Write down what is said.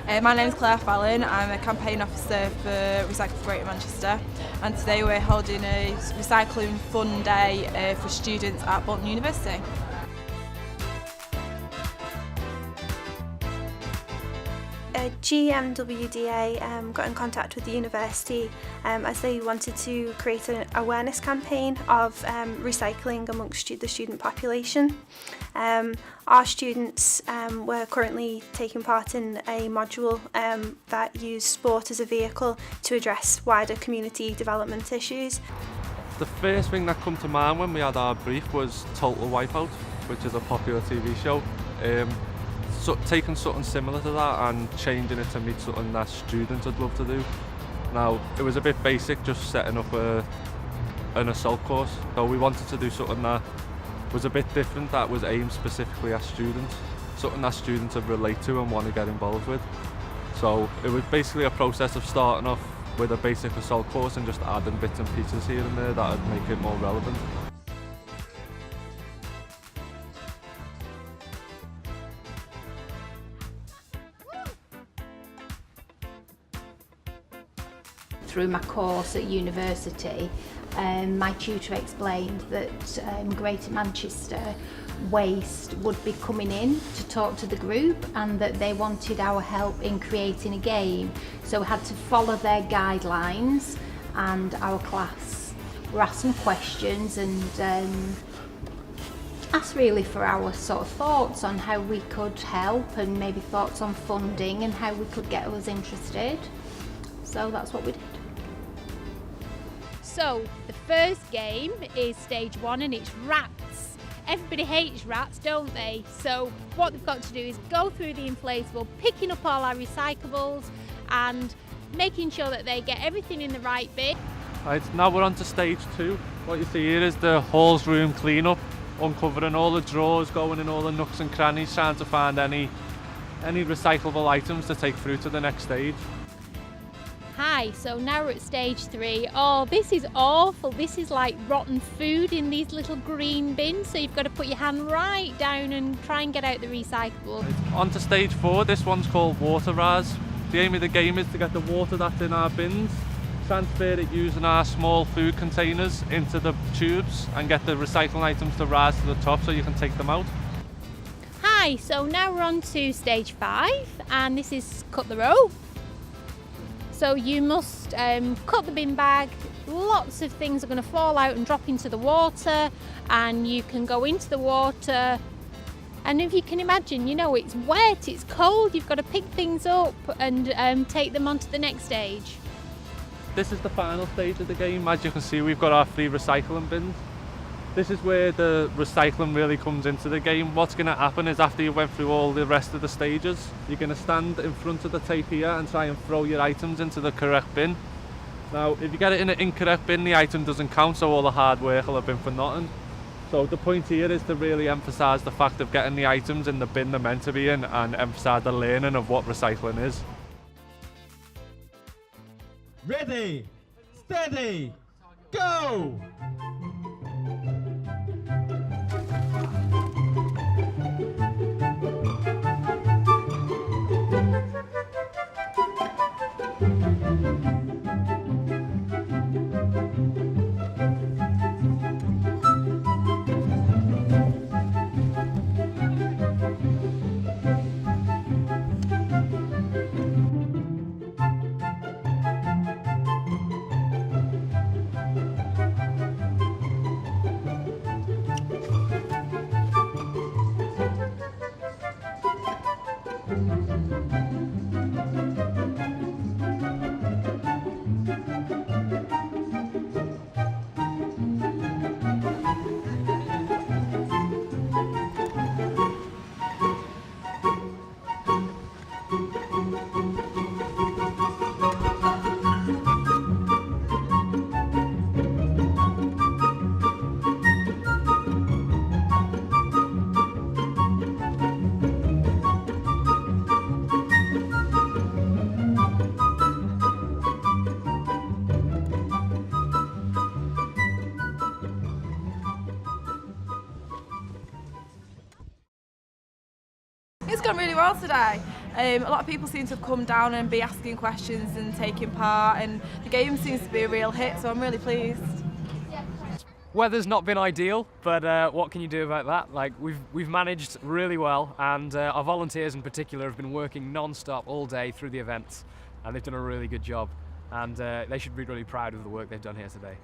My name is Claire Fallon. I'm a campaign officer for Recycle for Greater Manchester, and today we're holding a recycling fun day for students at Bolton University. GMWDA got in contact with the university as they wanted to create an awareness campaign of recycling amongst the student population. Our students were currently taking part in a module that used sport as a vehicle to address wider community development issues. The first thing that came to mind when we had our brief was Total Wipeout, which is a popular TV show. So taking something similar to that and changing it to meet something that students would love to do. Now, it was a bit basic, just setting up an assault course. So we wanted to do something that was a bit different, that was aimed specifically at students, something that students would relate to and want to get involved with. So it was basically a process of starting off with a basic assault course and just adding bits and pieces here and there that would make it more relevant. Through my course at university, my tutor explained that Greater Manchester Waste would be coming in to talk to the group and that they wanted our help in creating a game. So we had to follow their guidelines, and our class were asked some questions and asked really for our sort of thoughts on how we could help, and maybe thoughts on funding and how we could get us interested. So that's what we did. So the first game is stage 1 and it's rats. Everybody hates rats, don't they? So what they've got to do is go through the inflatable, picking up all our recyclables and making sure that they get everything in the right bin. Right, now we're on to stage 2. What you see here is the halls room clean-up, uncovering all the drawers, going in all the nooks and crannies, trying to find any recyclable items to take through to the next stage. Hi, so now we're at stage 3. Oh, this is awful. This is like rotten food in these little green bins, so you've got to put your hand right down and try and get out the recyclable. Right, on to stage 4. This one's called Water Rise. The aim of the game is to get the water that's in our bins, transfer it using our small food containers into the tubes and get the recycling items to rise to the top so you can take them out. Hi, so now we're on to stage 5 and this is cut the row. So you must cut the bin bag. Lots of things are going to fall out and drop into the water, and you can go into the water, and if you can imagine, you know, it's wet, it's cold, you've got to pick things up and take them on to the next stage. This is the final stage of the game. As you can see, we've got our 3 recycling bins. This is where the recycling really comes into the game. What's going to happen is after you went through all the rest of the stages, you're going to stand in front of the tape here and try and throw your items into the correct bin. Now, if you get it in an incorrect bin, the item doesn't count, so all the hard work will have been for nothing. So the point here is to really emphasise the fact of getting the items in the bin they're meant to be in and emphasise the learning of what recycling is. Ready, steady, go! It's gone really well today. A lot of people seem to have come down and be asking questions and taking part, and the game seems to be a real hit, so I'm really pleased. Weather's not been ideal, but what can you do about that? Like, we've managed really well, and our volunteers in particular have been working non-stop all day through the events, and they've done a really good job, and they should be really proud of the work they've done here today.